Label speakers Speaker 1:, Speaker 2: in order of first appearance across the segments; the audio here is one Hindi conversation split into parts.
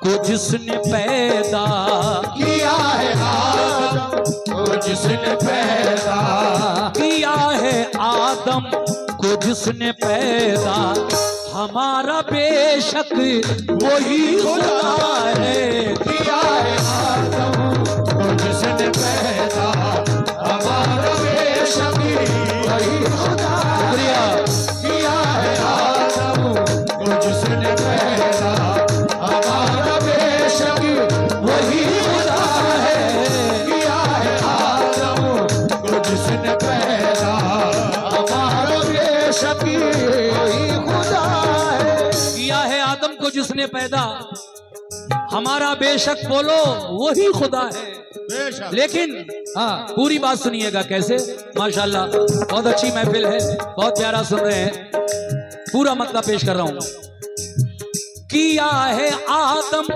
Speaker 1: को जिसने पैदा
Speaker 2: किया है, आदम को जिसने पैदा
Speaker 1: किया है, आदम को जिसने पैदा, हमारा बेशक वही खुदा है।
Speaker 2: किया है आदम को जिसने पैदा, हमारा बेशक वही खुदा है। किया है आदम को जिसने पैदा, हमारा बेशक वही खुदा है। किया है आदम को जिसने पैदा, हमारा बेशक वही खुदा है।
Speaker 1: किया है आदम को जिसने पैदा, हमारा बेशक बोलो वही खुदा है।
Speaker 2: बेशक।
Speaker 1: लेकिन हाँ, पूरी बात सुनिएगा कैसे। माशाल्लाह बहुत अच्छी महफिल है, बहुत प्यारा सुन रहे हैं। पूरा मतलब पेश कर रहा हूं। किया है आदम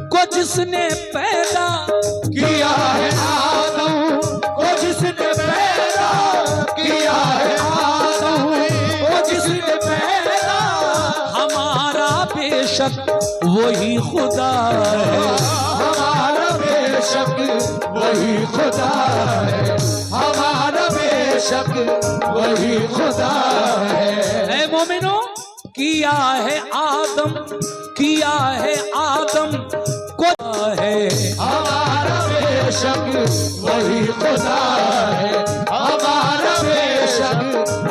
Speaker 1: को जिसने पैदा,
Speaker 2: किया है आदम को जिसने पैदा, किया है आदम को जिसने पैदा,
Speaker 1: हमारा बेशक वही खुदा है।
Speaker 2: हमारा बेशक वही खुदा है। हमारा बेशक वही खुदा है।
Speaker 1: ऐ मोमिनो, किया है आदम, किया है आदम को है।
Speaker 2: हमारा बेशक वही खुदा है। हमारा बेशक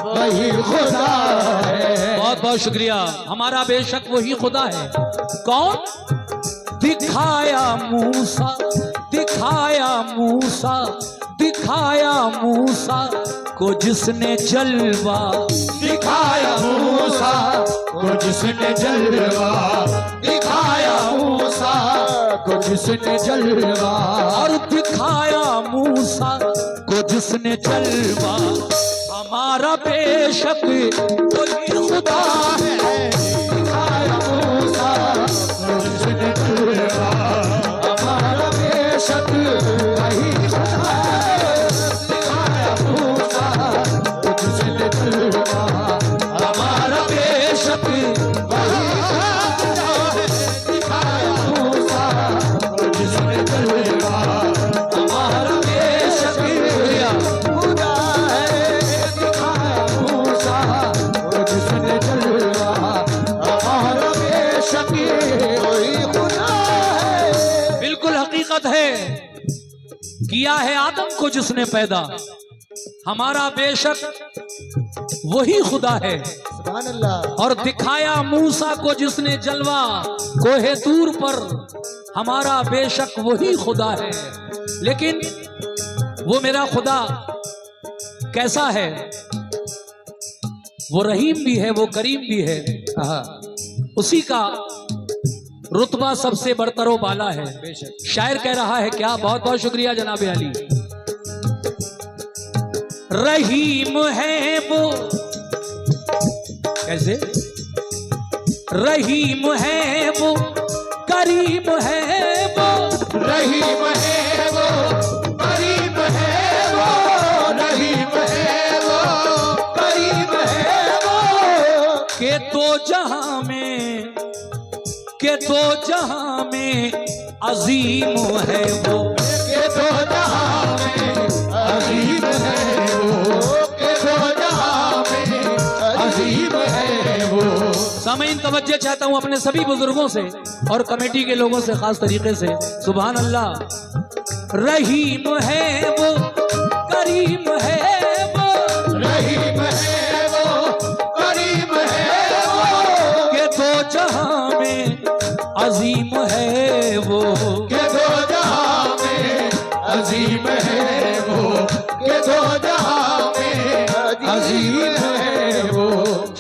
Speaker 2: वही खुदा है।
Speaker 1: बहुत बहुत शुक्रिया। हमारा बेशक वही खुदा है। कौन? दिखाया मूसा, दिखाया मूसा, दिखाया मूसा को जिसने जलवा,
Speaker 2: दिखाया मूसा को जिसने जलवा, दिखाया मूसा को जिसने जलवा,
Speaker 1: और दिखाया मूसा को जिसने जलवा, हमारा बेशक वही खुदा है।
Speaker 2: दिखाया मूसा को जिसने जलवा, हमारा बेशक वही खुदा है। दिखाया मूसा को जिसने जलवा, हमारा बेशक वही खुदा है। दिखाया मूसा को जिसने जलवा, हमारा बेशक खुदा है। दिखाया मूसा को जिसने जलवा, हमारा बेशक वही खुदा है।
Speaker 1: बिल्कुल हकीकत है। किया है आदम को जिसने पैदा, हमारा बेशक वही खुदा है।
Speaker 2: सुभान अल्लाह।
Speaker 1: और दिखाया मूसा को जिसने जलवा कोहे दूर पर, हमारा बेशक वही खुदा है। लेकिन वो मेरा खुदा कैसा है? वो रहीम भी है, वो करीम भी है। उसी का रुतबा सबसे बरतरो बाला है। शायर कह रहा है क्या? बहुत बहुत शुक्रिया जनाब अली। रहीम है वो, कैसे? रहीम है वो, करीम है वो,
Speaker 2: रहीम है वो, करीम है वो, रहीम है वो, करीम है वो,
Speaker 1: के तो जहां में, के तो जहां में अजीम है वो,
Speaker 2: के तो जहां में अजीम है वो, के तो जहां में अजीम है वो।
Speaker 1: सामीन तवज्जो चाहता हूं अपने सभी बुजुर्गों से और कमेटी के लोगों से खास तरीके से। सुभान अल्लाह। रहीम है वो, करीम है वो,
Speaker 2: रहीम है वो, करीम है वो,
Speaker 1: के तो जहां में अजीम है वो,
Speaker 2: के दो जहां में अजीम है वो, के दो जहां में अजीम है वो।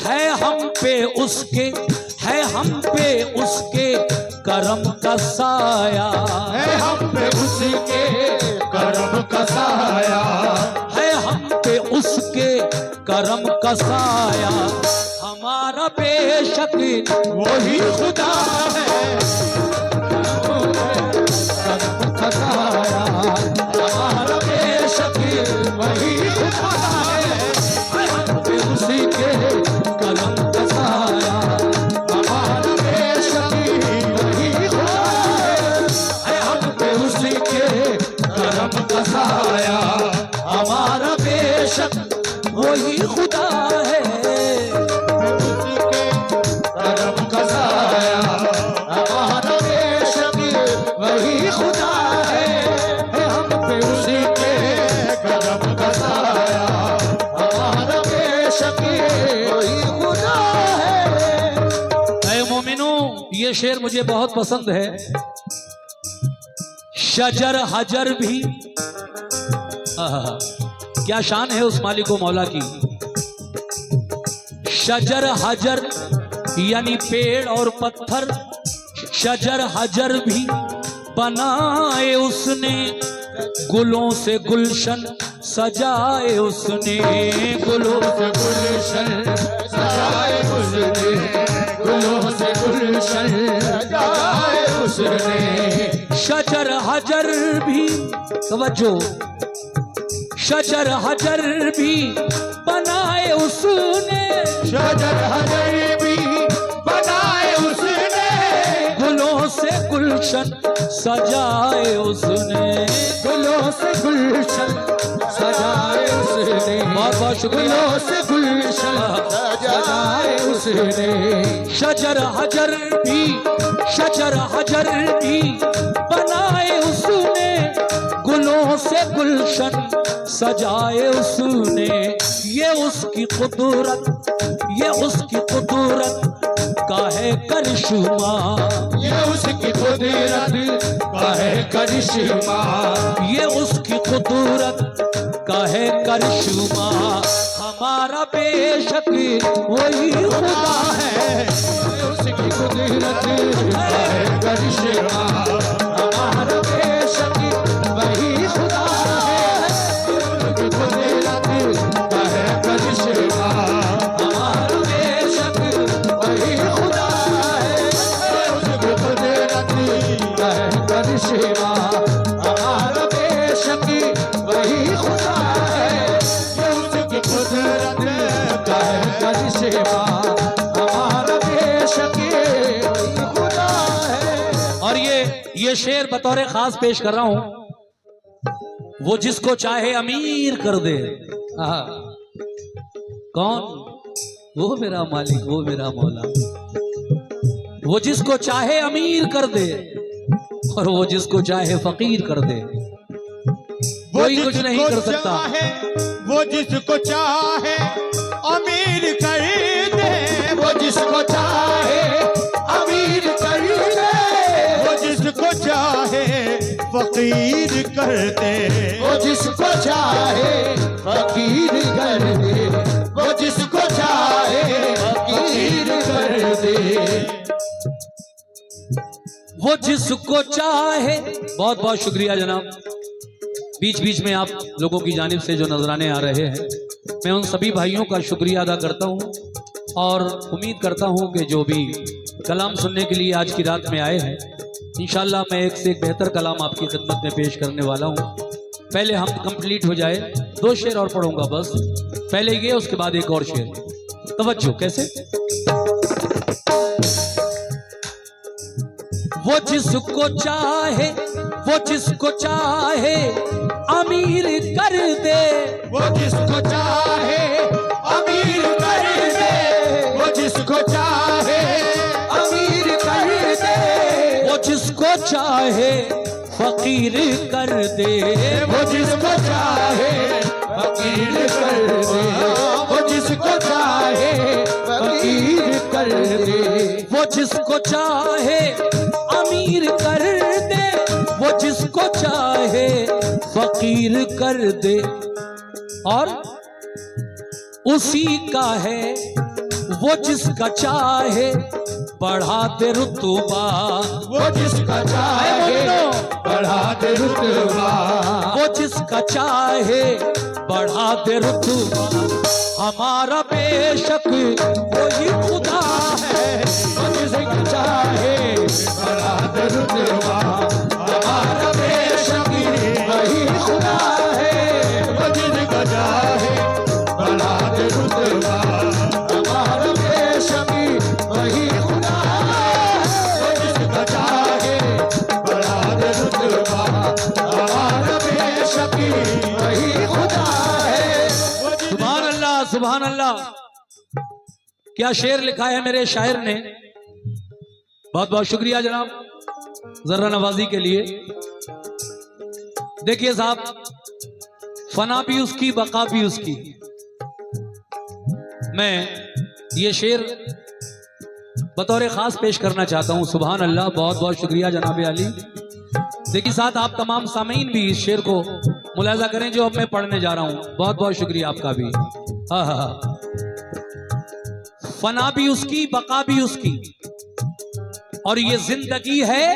Speaker 1: है हम पे उसके, है हम पे उसके करम का साया,
Speaker 2: है हम पे उसके करम का साया,
Speaker 1: है हम पे उसके करम का साया, हमारा बेशक
Speaker 2: वही खुदा है। करम का साया, हमारा बेशक वही खुदा है। है हम पे उसके करम का साया, हमारा बेशक वही खुदा
Speaker 1: ये शेर मुझे बहुत पसंद है। शजर हजर भी, आहा, क्या शान है उस मालिक मौला की। शजर हजर यानी पेड़ और पत्थर, शजर हजर भी बनाए उसने, गुलों से गुलशन सजाए उसने, गुलों से गुलशन
Speaker 2: सजाए उसने, गुलों से गुलशन सजाए उसने।
Speaker 1: शजर हजर भी, तवज्जो, शजर हजर भी बनाए उसने,
Speaker 2: शजर हजर भी बनाए उसने,
Speaker 1: गुलों से गुलशन सजाए उसने,
Speaker 2: गुलों से गुलशन सजाए उसने,
Speaker 1: बहुत बहुत शुक्रिया।
Speaker 2: गुलों से गुलशन सजाए उसने।
Speaker 1: शजर हजर भी, शजर हजर भी बनाए उसने, गुलों से गुलशन सजाए उसने। ये उसकी कुदरत, ये उसकी कुदरत का है करिश्मा,
Speaker 2: ये उसकी कुदरत का है करिश्मा,
Speaker 1: ये उसकी कुदरत का है करिश्मा। हमारा बेशक वही खुदा है,
Speaker 2: ये उसकी कुदरत का है करिश्मा, हमारा बेशक वही खुदा है, उसकी कुदरत का है करिश्मा, हमारा बेशक वही खुदा है, उसकी कुदरत का है करिश्मा, हमारा बेशक वही खुदा है, उसकी कुदरत का है करिश्मा, हमारा बेशक वही खुदा है।
Speaker 1: और ये शेर बतौर खास पेश कर रहा हूं। वो जिसको चाहे अमीर कर दे, आहा, कौन? वो मेरा मालिक, वो मेरा मौला। वो जिसको चाहे अमीर कर दे और वो जिसको चाहे फकीर कर दे, कोई कुछ नहीं कर सकता।
Speaker 2: वो जिसको चाहे अमीर कर दे, वो जिसको चाहे अमीर कर दे, वो जिसको चाहे फकीर कर दे, वो जिसको चाहे फकीर कर दे, वो जिसको चाहे फकीर कर दे,
Speaker 1: वो जिसको चाहे। बहुत बहुत शुक्रिया जनाब। बीच बीच में आप लोगों की जानिब से जो नजराने आ रहे हैं, मैं उन सभी भाइयों का शुक्रिया अदा करता हूं और उम्मीद करता हूं कि जो भी कलाम सुनने के लिए आज की रात में आए हैं, इंशाल्लाह मैं एक से एक बेहतर कलाम आपकी खिदमत में पेश करने वाला हूं। पहले हम कंप्लीट हो जाए, 2 शेर और पढ़ूंगा बस। पहले ये, उसके बाद एक और शेर। तवज्जो, कैसे? वो जिसको चाहे, वो जिसको चाहे अमीर कर दे,
Speaker 2: वो जिसको चाहे अमीर कर दे, वो जिसको चाहे अमीर कर दे,
Speaker 1: वो जिसको चाहे फकीर कर दे,
Speaker 2: वो जिसको चाहे फकीर कर दे, वो जिसको चाहे फकीर कर दे,
Speaker 1: वो जिसको चाहे अमीर कर दे, वो जिसको चाहे फकीर कर दे। और उसी का है वो जिसका चाहे बढ़ा दे रुतबा,
Speaker 2: वो जिसका चाहे बढ़ा दे रुतबा,
Speaker 1: वो जिसका चाहे बढ़ा दे रुतबा। हमारा बेशक वही खुदा है,
Speaker 2: वो जिसका चाहे बढ़ा दे रुतबा, हमारा बेशक वही खुदा है, वो जिसका चाहे बढ़ा दे रुतबा, हमारा बेशक वही खुदा है, वो जिसका चाहे बढ़ा दे रुतबा, हमारा बेशक वही खुदा है।
Speaker 1: सुभान अल्लाह, सुभान अल्लाह। क्या शेर लिखा है मेरे शायर ने। बहुत बहुत शुक्रिया जनाब जर्रा नवाजी के लिए। देखिए साहब, फना भी उसकी, बका भी उसकी। मैं ये शेर बतौर खास पेश करना चाहता हूँ। सुभान अल्लाह, बहुत बहुत शुक्रिया जनाब अली। देखिए साथ आप तमाम सामीन भी इस शेर को मुलाजा करें जो अब मैं पढ़ने जा रहा हूँ। बहुत बहुत शुक्रिया आपका भी। हाँ हाँ हाँ। फना भी उसकी, बका भी उसकी, और ये जिंदगी है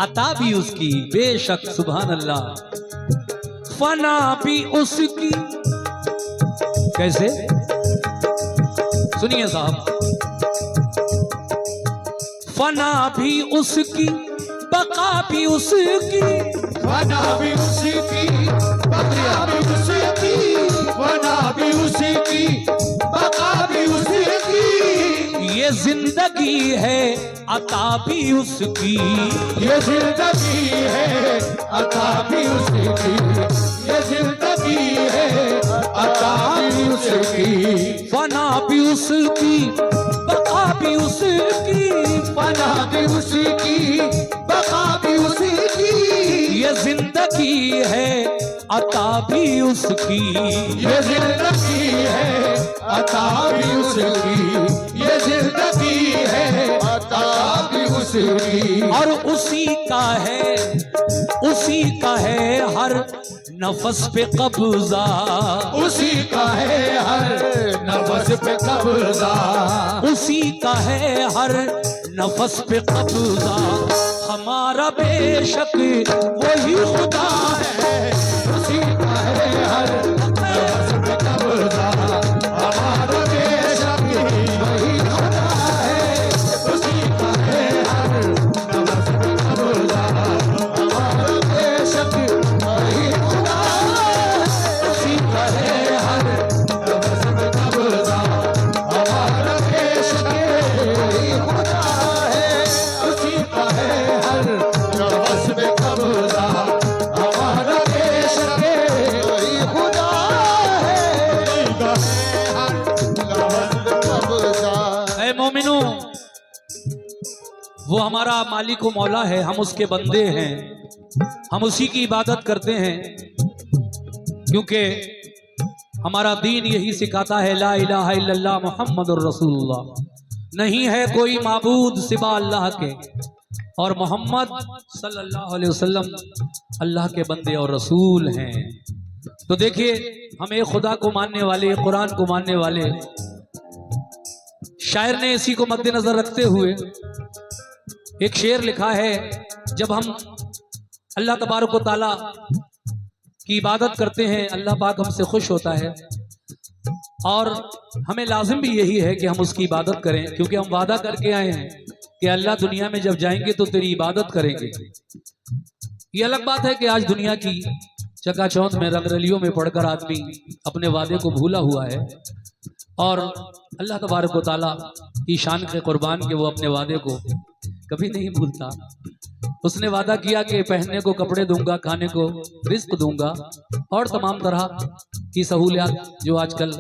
Speaker 1: अता भी उसकी। बेशक सुभान अल्लाह। फना भी उसकी, कैसे? सुनिए साहब। फना भी उसकी, बका भी उसकी,
Speaker 2: फना भी उसकी, बका भी उसकी, फना भी उसकी, बका भी उसकी।
Speaker 1: ये जिंदगी है अता भी उसकी,
Speaker 2: ये जिंदगी है अता भी उसकी, ये जिंदगी है अता भी उसकी।
Speaker 1: फना भी उसकी, बका भी उसकी,
Speaker 2: फना भी उसकी, बका भी उसकी।
Speaker 1: ये जिंदगी है अता भी उसकी,
Speaker 2: ये जिंदगी है अता भी उसकी, ये जिंदगी है अता भी उसकी।
Speaker 1: और उसी का है हर नफस पे कब्जा,
Speaker 2: उसी का है हर नफस पे कब्जा,
Speaker 1: उसी का है हर नफस पे कब्जा। हमारा बेशक वही खुदा
Speaker 2: है, उसी का है हर नफस पे कब्जा। हमारा बेशक वही खुदा है, उसी का है हर नफस पे कब्जा। हमारा बेशक वही खुदा है, उसी का है हर नफस पे कब्जा। हमारा बेशक वही खुदा है, उसी का है हर नफस पे कब्जा। हमारा बेशक वही खुदा है, उसी का है हर नफस पे कब्जा।
Speaker 1: है। मोमिनो, वो हमारा मालिक व मौला है, हम उसके बंदे हैं, हम उसी की इबादत करते हैं, क्योंकि हमारा दीन यही सिखाता है ला इलाहा इल्लल्लाह मुहम्मदुर रसूलुल्लाह। नहीं है कोई माबूद सिवा अल्लाह के, और मोहम्मद सल्लल्लाहु अलैहि वसल्लम अल्लाह के बंदे और रसूल हैं। तो देखिए, हम एक खुदा को मानने वाले, कुरान को मानने वाले शायर ने इसी को मद्देनजर रखते हुए एक शेर लिखा है। जब हम अल्लाह तबारक व तआला की इबादत करते हैं, अल्लाह पाक हमसे खुश होता है, और हमें लाजिम भी यही है कि हम उसकी इबादत करें, क्योंकि हम वादा करके आए हैं कि अल्लाह दुनिया में जब जाएंगे तो तेरी इबादत करेंगे। ये अलग बात है कि आज दुनिया की चकाचौंध में, रंगरलियों में पढ़कर आदमी अपने वादे को भूला हुआ है, और अल्लाह तबारक व तआला की शान के कुर्बान के वो अपने वादे को कभी नहीं भूलता। उसने वादा किया कि पहनने को कपड़े दूंगा, खाने को रिस्क दूंगा, और तमाम तरह की सहूलियात जो आजकल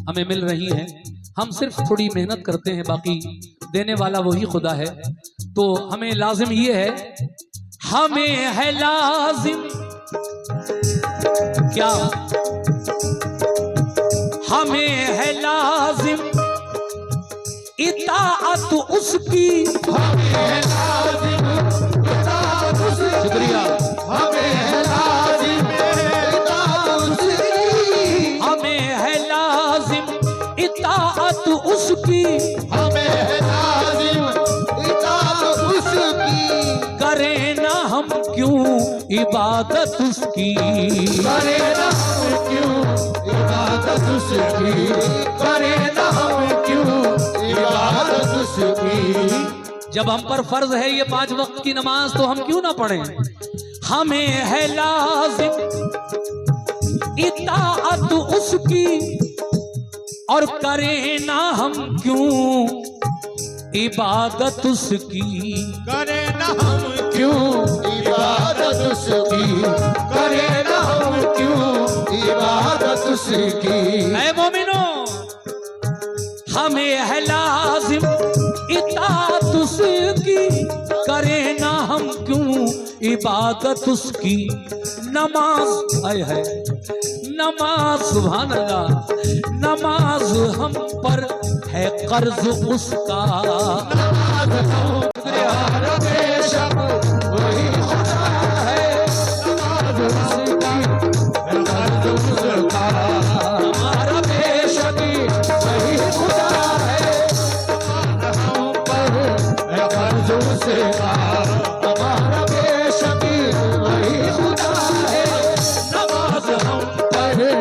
Speaker 1: हमें मिल रही हैं। हम सिर्फ थोड़ी मेहनत करते हैं, बाकी देने वाला वही खुदा है। तो हमें लाजिम ये है, हमें है लाजिम क्या, हमें है लाजिम इताअत उसकी।
Speaker 2: हमें लाजिम इताअत उसकी,
Speaker 1: शुक्रिया।
Speaker 2: हमें है लाजिम इताअत उसकी,
Speaker 1: हमें है लाजिम इताअत उसकी।
Speaker 2: हमें है लाजिम इताअत उसकी।
Speaker 1: करें ना हम क्यों इबादत उसकी,
Speaker 2: करें ना हम क्यों इबादत उसकी, करें ना हम क्यों इबादत उसकी।
Speaker 1: जब हम पर फर्ज है ये 5 वक्त की नमाज, तो हम क्यों ना पढ़ें। हमें है लाजिम इताअत उसकी, और करें ना हम क्यों इबादत उसकी।
Speaker 2: करें ना हम क्यों इबादत उसकी, करें ना हम क्यों इबादत उसकी।
Speaker 1: ऐ मोमिनो, हमें है लाजिम इताअत उसकी, करें ना हम क्यों इबादत उसकी। नमाज आए है, नमाज सुभान अल्लाह, नमाज हम पर है कर्ज उसका।
Speaker 2: हमारा बेशक वही खुदा है, नमाज उसकी है कर्ज उसका। हमारा बेशक वही खुदा है, हम पर है कर्ज उसका। हमारा बेशक वही खुदा है, नमाज हम पर है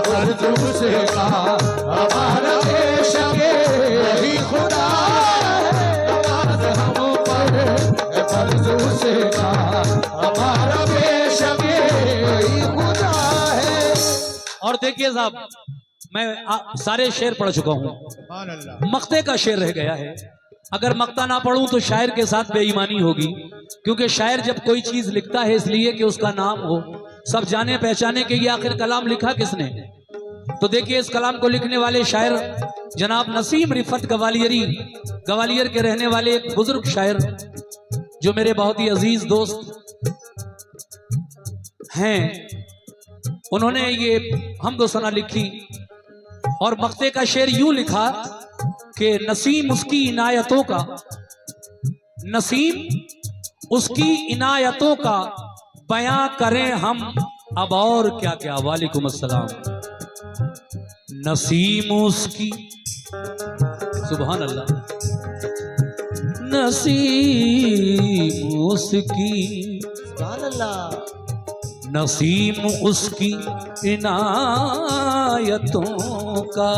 Speaker 2: कर्ज उसका। हमारा बेशक वही खुदा है, नमाज हम पर है कर्ज उसका। हमारा बेशक वही खुदा है।
Speaker 1: और देखिए साहब, मैं सारे शेर पढ़ चुका हूं, मक्ते का शेर रह गया है। अगर मक्ता ना पढ़ूं तो शायर के साथ बेईमानी होगी, क्योंकि शायर जब कोई चीज लिखता है इसलिए कि उसका नाम हो, सब जाने पहचाने के। ये आखिर कलाम लिखा किसने? तो देखिए, इस कलाम को लिखने वाले शायर जनाब नसीम रिफत गवालियरी, ग्वालियर के रहने वाले एक बुजुर्ग शायर, जो मेरे बहुत ही अजीज दोस्त हैं। उन्होंने ये हमदो सना लिखी और मक्ते का शेर यूं लिखा कि नसीम उसकी इनायतों का, नसीम उसकी इनायतों का बयां करें हम अब और क्या क्या। वालेकुम अस्सलाम। नसीम उसकी, सुभान अल्लाह, नसीम उसकी,
Speaker 2: सुभान अल्लाह।
Speaker 1: नसीम उसकी इनायतों का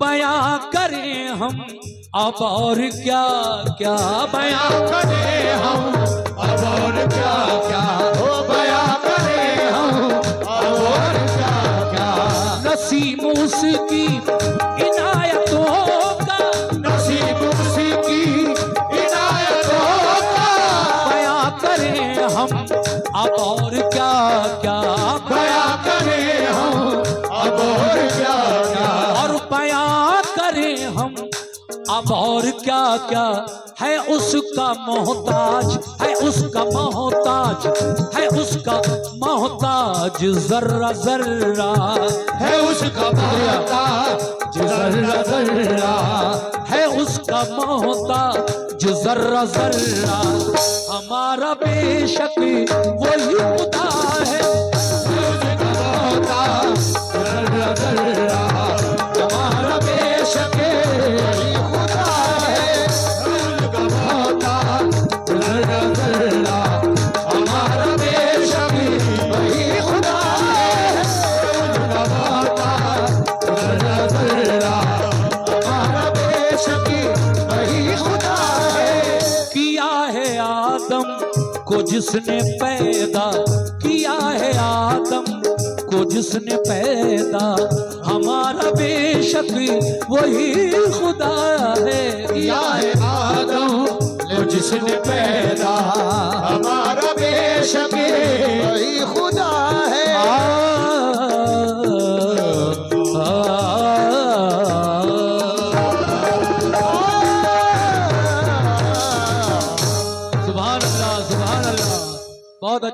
Speaker 1: बयां करें हम अब और क्या क्या। बयां
Speaker 2: करें हम अब और क्या क्या, हो बयां करें हम अब और क्या क्या।
Speaker 1: नसीम उसकी इनायतों का,
Speaker 2: नसीब उसकी इनायतों का
Speaker 1: बयां करें हम अब और क्या क्या।
Speaker 2: बयां करें हम अब और क्या क्या।
Speaker 1: और बयां करें हम अब और क्या क्या। है उसका मोहताज, है उसका मोहताज, है उसका मोहताज जर्रा जर्रा।
Speaker 2: है उसका मोहताज जर्रा जर्रा।
Speaker 1: है उसका मोहताज जर्रा जर्रा। हमारा बेशक वही खुदा है,
Speaker 2: उसका मोहताज जर्रा जर्रा। हमारा बेशक वही खुदा है, उसका मोहताज जर्रा जर्रा। हमारा बेशक वही खुदा है, उसका मोहताज जर्रा जर्रा। हमारा बेशक वही खुदा है।
Speaker 1: किया है आदम को जिसने पैदा, किया है आदम को जिसने पैदा। हमारा बेशक वही खुदा है।
Speaker 2: किया है आदम को जिसने पैदा। हमारा बेशक वही खुदा है।
Speaker 1: सुभान अल्लाह, सुभान अल्लाह। बहुत अच्छा।